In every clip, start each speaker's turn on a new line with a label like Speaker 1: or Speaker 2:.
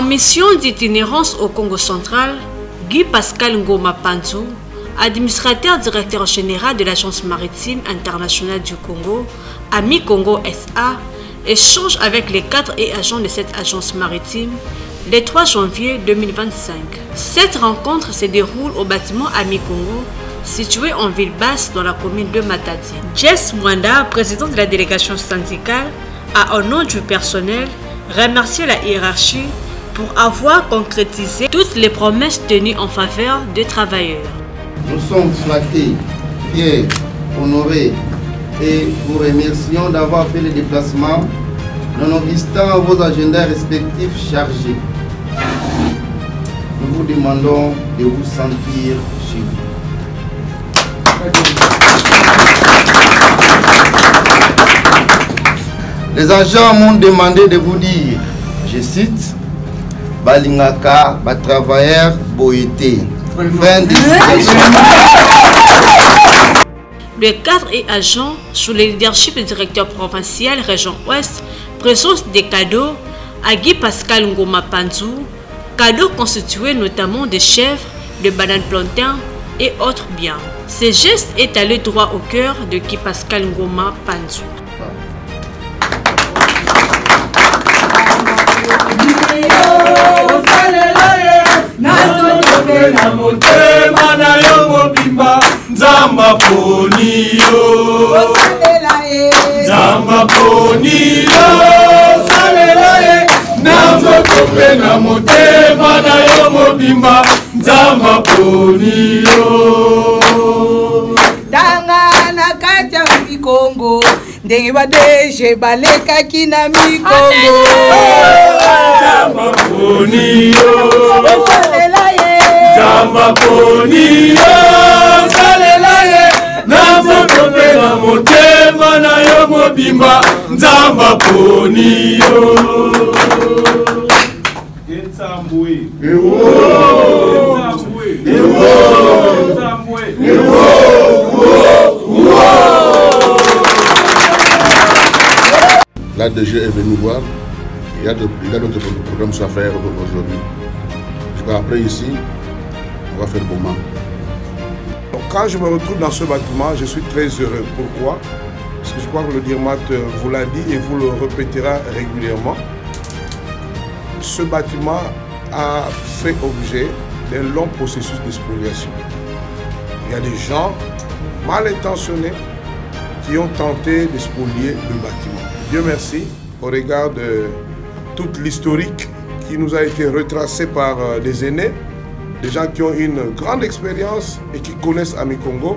Speaker 1: mission d'itinérance au Congo central, Guy Pascal Ngoma Panzou, administrateur directeur général de l'Agence maritime internationale du Congo, Ami Congo SA, échange avec les cadres et agents de cette agence maritime le 3 janvier 2025. Cette rencontre se déroule au bâtiment Ami Congo, situé en ville basse dans la commune de Matadi. Jess Mwanda, président de la délégation syndicale, a au nom du personnel remercié la hiérarchie pour avoir concrétisé toutes les promesses tenues en faveur des travailleurs.
Speaker 2: Nous sommes flattés, fiers, honorés et vous remercions d'avoir fait le déplacement nonobstant vos agendas respectifs chargés. Nous vous demandons de vous sentir chez vous. Les agents m'ont demandé de vous dire, je cite, Balingaka, travailleur Boété. Fin de citation.
Speaker 1: Les cadres et agents, sous le leadership du directeur provincial Région Ouest, présentent des cadeaux à Guy Pascal Ngoma Panzou, cadeaux constitués notamment de chèvres, de bananes plantains et autres biens. Ce geste est allé droit au cœur de Guy Pascal Ngoma Panzou.
Speaker 3: Nzamba ponio salelaye nanzo tope na motema na yo mobimba nzamba ponio
Speaker 4: danga na kati ya mikongo ndenge badeje balekaki na mikongo
Speaker 3: nzamba ponio salelaye nzamba ponio salelaye nanzo tope na motema na yo mobimba nzamba ponio Etsambwe
Speaker 5: La DG est venue voir, il y a d'autres programmes à faire aujourd'hui. Après ici, on va faire le moment.
Speaker 6: Quand je me retrouve dans ce bâtiment, je suis très heureux. Pourquoi? Parce que je crois que le Dirmat vous l'a dit et vous le répétera régulièrement. Ce bâtiment a fait objet d'un long processus de spoliation. Il y a des gens mal intentionnés qui ont tenté de spolier le bâtiment. Dieu merci, au regard de toute l'historique qui nous a été retracée par des aînés, des gens qui ont une grande expérience et qui connaissent Ami Congo,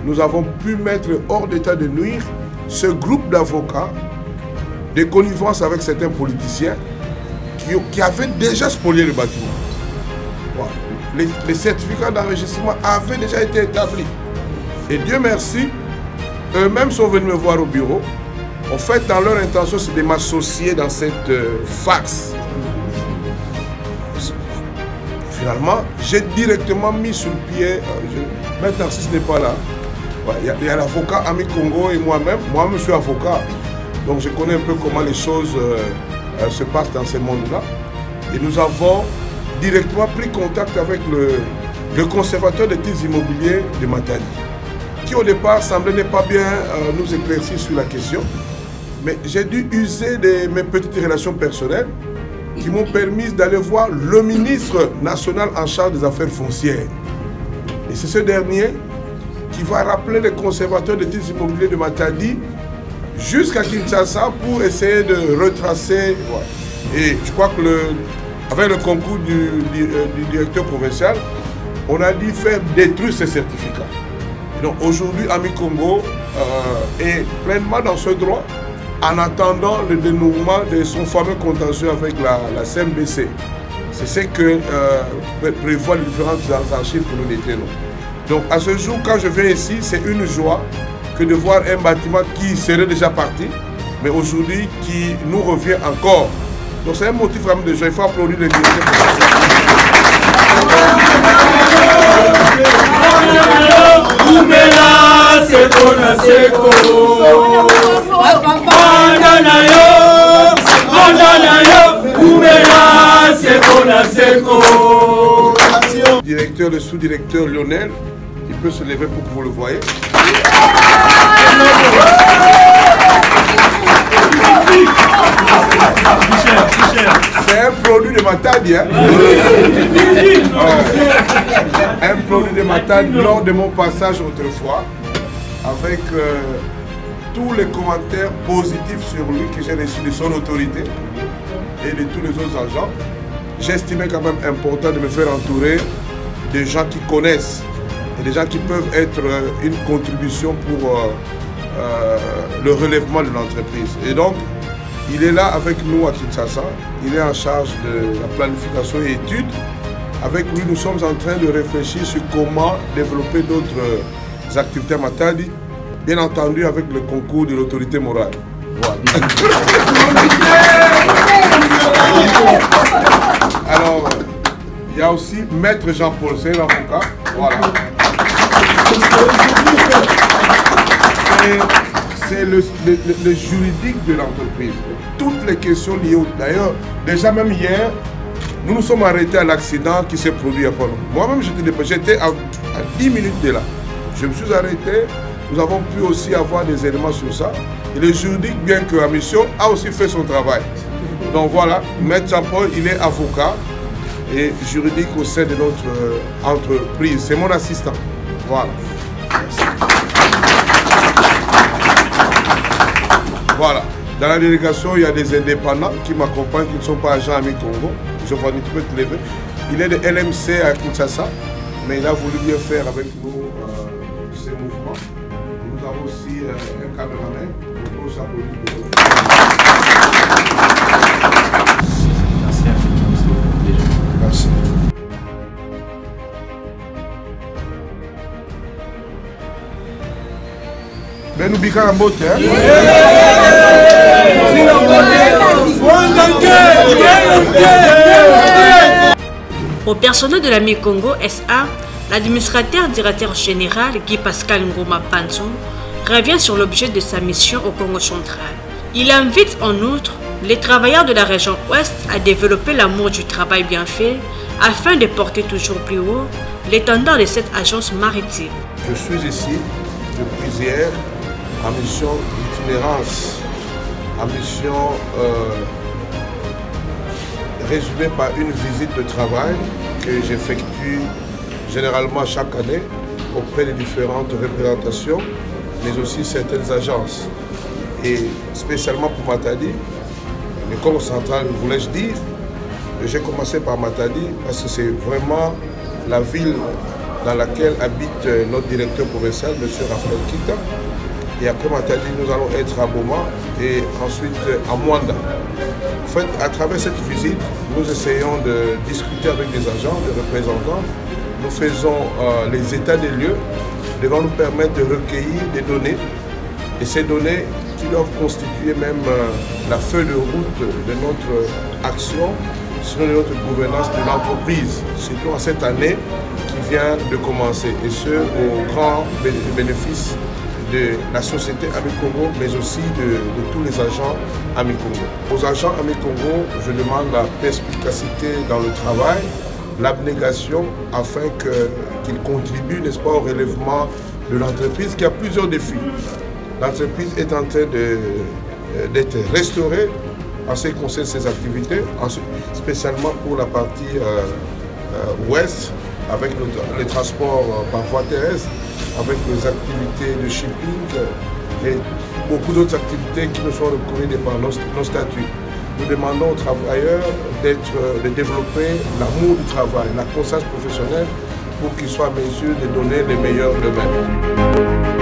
Speaker 6: nous avons pu mettre hors d'état de nuire ce groupe d'avocats de connivence avec certains politiciens qui avaient déjà spolié le bâtiment. Voilà. Les certificats d'enregistrement avaient déjà été établis. Et Dieu merci, eux-mêmes sont venus me voir au bureau. En fait, dans leur intention, c'est de m'associer dans cette fax. Finalement, j'ai directement mis sur le pied, Maître Narcisse n'est pas là, il y a l'avocat Ami Congo et moi-même. Moi-même, je suis avocat, donc je connais un peu comment les choses se passent dans ce monde-là. Et nous avons directement pris contact avec le conservateur des titres immobiliers de Matadi, qui au départ semblait ne pas bien nous éclaircir sur la question. Mais j'ai dû user de mes petites relations personnelles qui m'ont permis d'aller voir le ministre national en charge des affaires foncières. Et c'est ce dernier qui va rappeler les conservateurs des titres immobiliers de Matadi jusqu'à Kinshasa pour essayer de retracer. Et je crois que avec le concours du directeur provincial, on a dû faire détruire ces certificats. Et donc aujourd'hui, Ami Congo est pleinement dans ce droit en attendant le dénouement de son fameux contentieux avec la CMBC. C'est ce que prévoient les différentes archives que nous détenons. Donc à ce jour, quand je viens ici, c'est une joie que de voir un bâtiment qui serait déjà parti, mais aujourd'hui qui nous revient encore. Donc c'est un motif vraiment de joie. Il faut applaudir les directeurs.
Speaker 3: Andana yo, kumela seko
Speaker 6: Directeur, le sous-directeur Lionel, il peut se lever pour que vous le voyez. C'est un produit de Matadi, hein? Un produit de Matadi lors de mon passage autrefois, avec tous les commentaires positifs sur lui que j'ai reçus de son autorité et de tous les autres agents. J'estimais quand même important de me faire entourer de gens qui connaissent et des gens qui peuvent être une contribution pour le relèvement de l'entreprise. Et donc, il est là avec nous à Kinshasa, il est en charge de la planification et études. Avec lui, nous sommes en train de réfléchir sur comment développer d'autres activités à Matadi, bien entendu avec le concours de l'autorité morale. Voilà. Alors, il y a aussi Maître Jean-Paul, c'est l'avocat. Voilà. C'est le juridique de l'entreprise. Toutes les questions liées au... D'ailleurs, déjà même hier, nous nous sommes arrêtés à l'accident qui s'est produit à Polo. Moi-même, j'étais à 10 minutes de là. Je me suis arrêté. Nous avons pu aussi avoir des éléments sur ça. Et le juridique, bien que la mission, a aussi fait son travail. Donc voilà, Maître Jean-Paul, il est avocat et juridique au sein de notre entreprise. C'est mon assistant. Voilà. Merci. Voilà. Dans la délégation, il y a des indépendants qui m'accompagnent, qui ne sont pas agents Ami Congo. Je vois, tu peux te lever. Il est de LMC à Kinshasa, mais il a voulu bien faire avec nous ces mouvements. Nous avons aussi un caméraman pour s'applaudir. Merci. Ben nous bika en beauté, hein?
Speaker 1: Au personnel de l'AMI Congo SA, l'administrateur directeur général Guy Pascal Ngoma Panzo revient sur l'objet de sa mission au Congo central. Il invite en outre les travailleurs de la région Ouest à développer l'amour du travail bien fait afin de porter toujours plus haut l'étendard de cette agence maritime.
Speaker 6: Je suis ici depuis hier en mission d'itinérance, en mission résumée par une visite de travail que j'effectue généralement chaque année auprès des différentes représentations, mais aussi certaines agences. Et spécialement pour Matadi, le Congo central, voulais-je dire, j'ai commencé par Matadi parce que c'est vraiment la ville dans laquelle habite notre directeur provincial, M. Raphaël Kita. Et après Matadi, nous allons être à Boma et ensuite à Mwanda. En fait, à travers cette visite, nous essayons de discuter avec des agents, des représentants. Nous faisons les états des lieux, devant nous permettre de recueillir des données. Et ces données qui doivent constituer même la feuille de route de notre action, sinon de notre gouvernance de l'entreprise, surtout en cette année qui vient de commencer. Et ce, au grand bénéfice de la société Ami Congo, mais aussi de tous les agents Ami Congo. Aux agents Ami Congo, je demande la perspicacité dans le travail, l'abnégation, afin qu'ils contribuent, n'est-ce pas, au relèvement de l'entreprise qui a plusieurs défis. L'entreprise est en train d'être restaurée en ce qui concerne ses activités, spécialement pour la partie ouest, avec les transports par voie terrestre, avec les activités de shipping et beaucoup d'autres activités qui nous sont reconnues par nos statuts. Nous demandons aux travailleurs de développer l'amour du travail, la conscience professionnelle pour qu'ils soient en mesure de donner les meilleurs d'eux-mêmes.